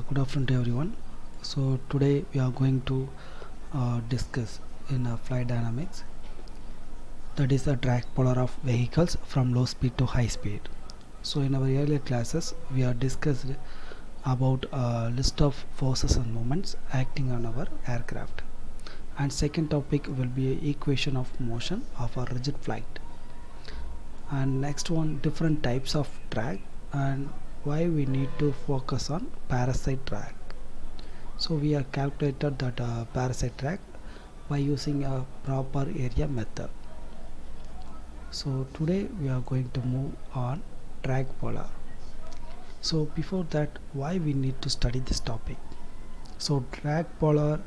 Good afternoon to everyone. So today we are going to discuss in flight dynamics, that is the drag polar of vehicles from low speed to high speed. So in our earlier classes we are discussed about a list of forces and moments acting on our aircraft, and second topic will be equation of motion of a rigid flight, and next one different types of drag and why we need to focus on parasite drag. So we have calculated that parasite drag by using a proper area method. So today we are going to move on drag polar. So before that, why we need to study this topic? So drag polar,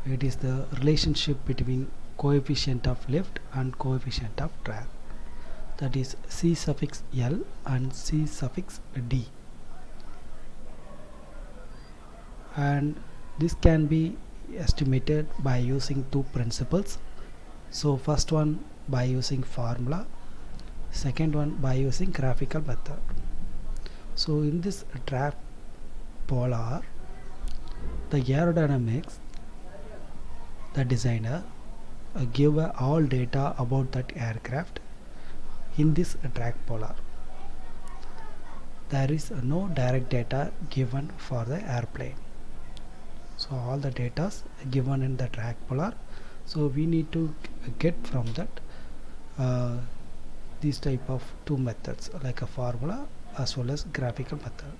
it is the relationship between coefficient of lift and coefficient of drag, that is C suffix L and C suffix D, and this can be estimated by using two principles. So first one by using formula, second one by using graphical method. So in this drag polar, the aerodynamics, the designer give all data about that aircraft in this drag polar. There is no direct data given for the airplane. So all the data given in the drag polar. So we need to get from that these type of two methods, like a formula as well as graphical method.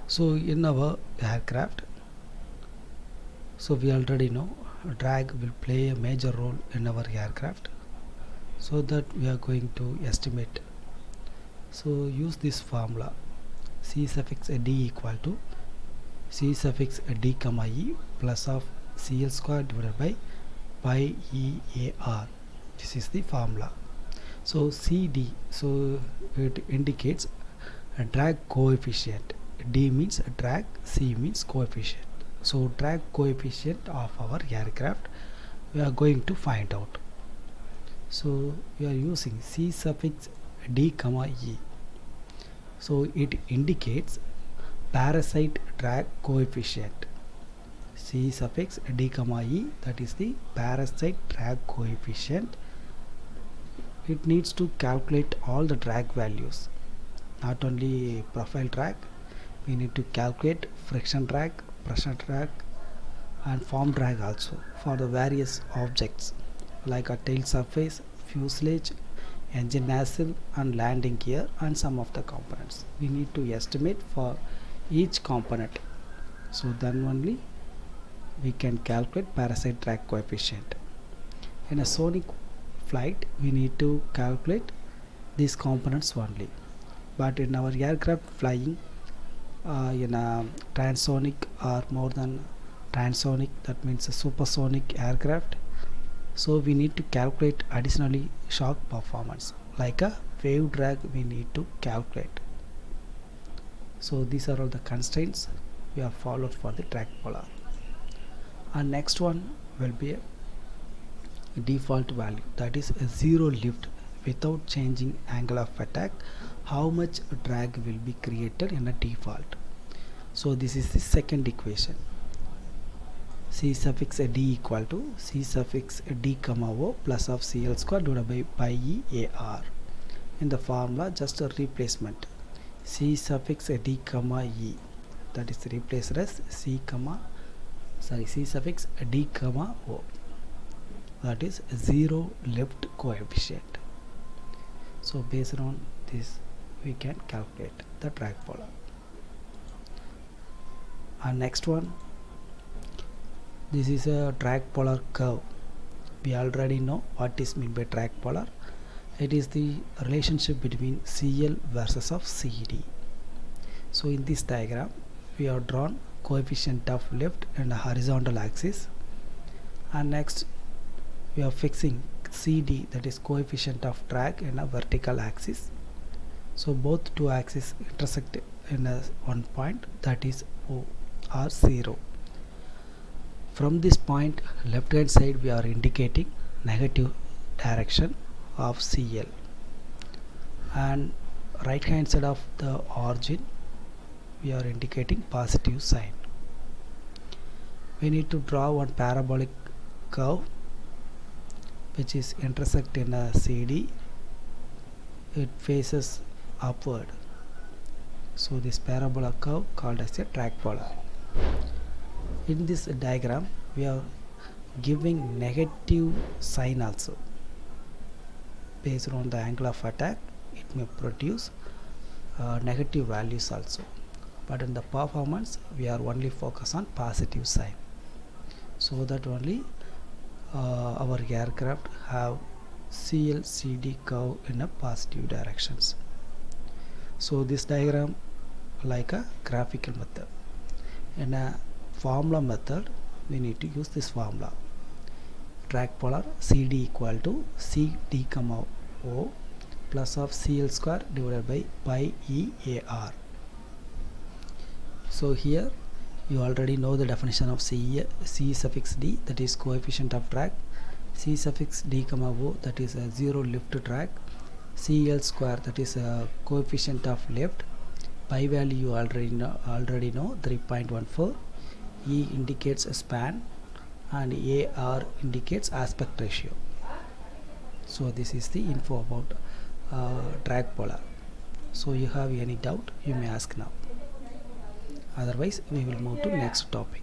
So in our aircraft, so we already know drag will play a major role in our aircraft, so that we are going to estimate. So use this formula, C suffix D equal to C suffix D comma E plus of CL square divided by pi EAR. This is the formula. So CD, so it indicates a drag coefficient. D means drag, C means coefficient. So drag coefficient of our aircraft we are going to find out. So we are using C suffix D comma E. So it indicates parasite drag coefficient. C suffix D comma E, that is the parasite drag coefficient. It needs to calculate all the drag values, not only profile drag. We need to calculate friction drag, pressure drag and form drag also for the various objects like a tail surface, fuselage, engine nacelle and landing gear and some of the components. We need to estimate for each component, so then only we can calculate parasite drag coefficient. In a sonic flight we need to calculate these components only, but in our aircraft flying in a transonic or more than transonic, that means a supersonic aircraft, so we need to calculate additionally shock performance like a wave drag we need to calculate. So these are all the constraints we have followed for the drag polar. And next one will be a default value, that is a zero lift without changing angle of attack. How much drag will be created in a default? So this is the second equation. C suffix D equal to C suffix D comma O plus of CL square divided by pi EAR. In the formula, just a replacement. C suffix D comma E, that is replaced as C suffix D comma O, that is zero lift coefficient. So based on this we can calculate the drag polar. And next one, this is a drag polar curve. We already know what is meant by drag polar. It is the relationship between CL versus of CD. So in this diagram we have drawn coefficient of lift and a horizontal axis, and next we are fixing CD, that is coefficient of drag, in a vertical axis. So both two axes intersect in a one point, that is O or 0. From this point left hand side we are indicating negative direction of CL, and right hand side of the origin we are indicating positive sign. We need to draw one parabolic curve which is intersect in a CD. It faces upward. So this parabola curve called as a track polar. In this diagram we are giving negative sign also. Based on the angle of attack, it may produce negative values also, but in the performance we are only focus on positive sign, so that only our aircraft have CLCD curve in a positive directions. So this diagram like a graphical method. In a formula method we need to use this formula. Track polar CD equal to CD comma O plus of CL square divided by pi EAR. So here you already know the definition of C suffix D, that is coefficient of drag, C suffix D comma O, that is a zero lift drag, CL square, that is a coefficient of lift, pi value you already know 3.14, E indicates a span and AR indicates aspect ratio. So this is the info about drag polar. So you have any doubt, you may ask now. Otherwise we will move to next topic.